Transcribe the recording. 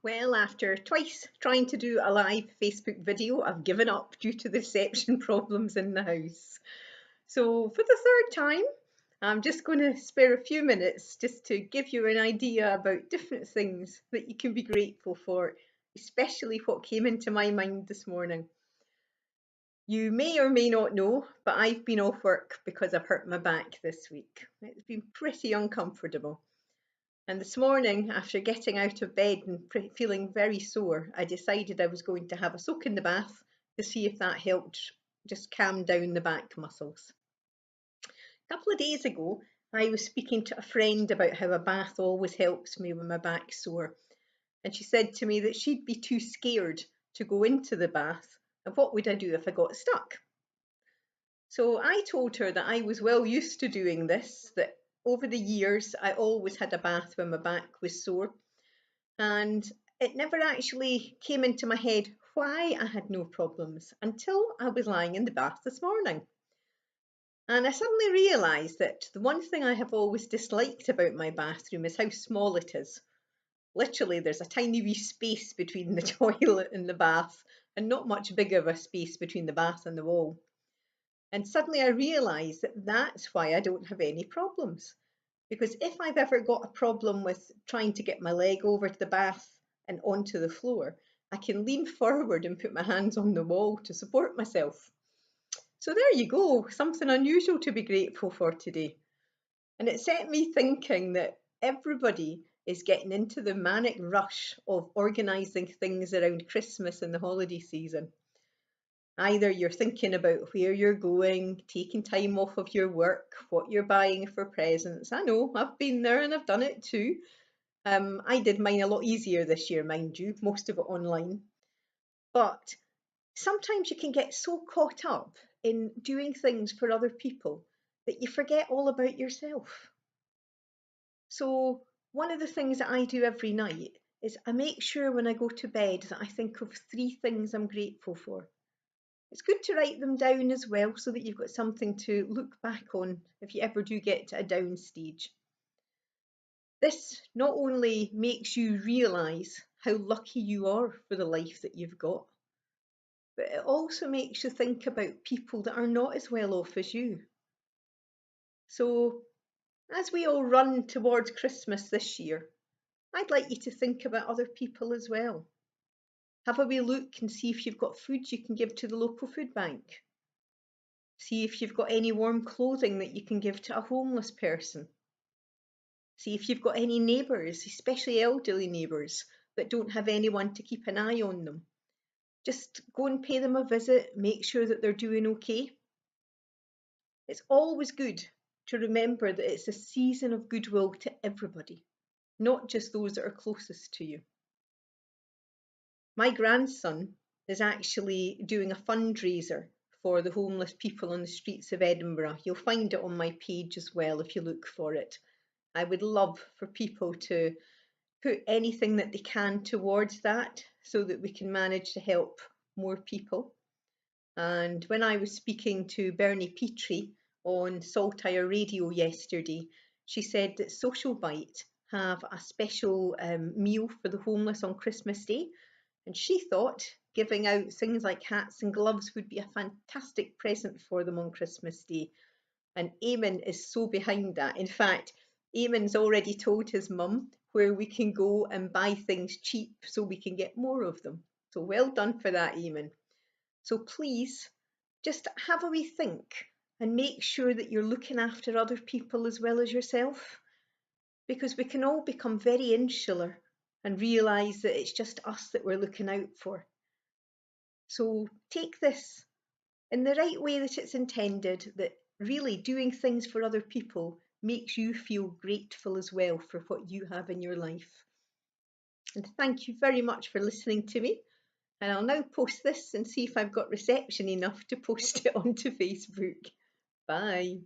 Well, after twice trying to do a live Facebook video, I've given up due to the reception problems in the house. So, for the third time, I'm just going to spare a few minutes just to give you an idea about different things that you can be grateful for, especially what came into my mind this morning. You may or may not know, but I've been off work because I've hurt my back this week. It's been pretty uncomfortable. And this morning, after getting out of bed and feeling very sore, I decided I was going to have a soak in the bath to see if that helped just calm down the back muscles. A couple of days ago, I was speaking to a friend about how a bath always helps me when my back's sore. And she said to me that she'd be too scared to go into the bath. And what would I do if I got stuck? So I told her that I was well used to doing this, that over the years I always had a bath when my back was sore, and it never actually came into my head why I had no problems until I was lying in the bath this morning. And I suddenly realised that the one thing I have always disliked about my bathroom is how small it is. Literally, there's a tiny wee space between the toilet and the bath, and not much bigger of a space between the bath and the wall. And suddenly I realised that that's why I don't have any problems. Because if I've ever got a problem with trying to get my leg over to the bath and onto the floor, I can lean forward and put my hands on the wall to support myself. So there you go, something unusual to be grateful for today. And it set me thinking that everybody is getting into the manic rush of organising things around Christmas and the holiday season. Either you're thinking about where you're going, taking time off of your work, what you're buying for presents. I know, I've been there and I've done it too. I did mine a lot easier this year, mind you, most of it online. But sometimes you can get so caught up in doing things for other people that you forget all about yourself. So, one of the things that I do every night is I make sure when I go to bed that I think of 3 things I'm grateful for. It's good to write them down as well so that you've got something to look back on if you ever do get to a down stage. This not only makes you realise how lucky you are for the life that you've got, but it also makes you think about people that are not as well off as you. So, as we all run towards Christmas this year, I'd like you to think about other people as well. Have a wee look and see if you've got food you can give to the local food bank. See if you've got any warm clothing that you can give to a homeless person. See if you've got any neighbours, especially elderly neighbours, that don't have anyone to keep an eye on them. Just go and pay them a visit, make sure that they're doing okay. It's always good to remember that it's a season of goodwill to everybody, not just those that are closest to you. My grandson is actually doing a fundraiser for the homeless people on the streets of Edinburgh. You'll find it on my page as well if you look for it. I would love for people to put anything that they can towards that so that we can manage to help more people. And when I was speaking to Bernie Petrie on Saltire Radio yesterday, she said that Social Bite have a special meal for the homeless on Christmas Day. And she thought giving out things like hats and gloves would be a fantastic present for them on Christmas Day. And Eamon is so behind that. In fact, Eamon's already told his mum where we can go and buy things cheap so we can get more of them. So well done for that, Eamon. So please, just have a wee think and make sure that you're looking after other people as well as yourself. Because we can all become very insular and realise that it's just us that we're looking out for. So take this in the right way that it's intended, that really doing things for other people makes you feel grateful as well for what you have in your life. And thank you very much for listening to me. And I'll now post this and see if I've got reception enough to post it onto Facebook. Bye.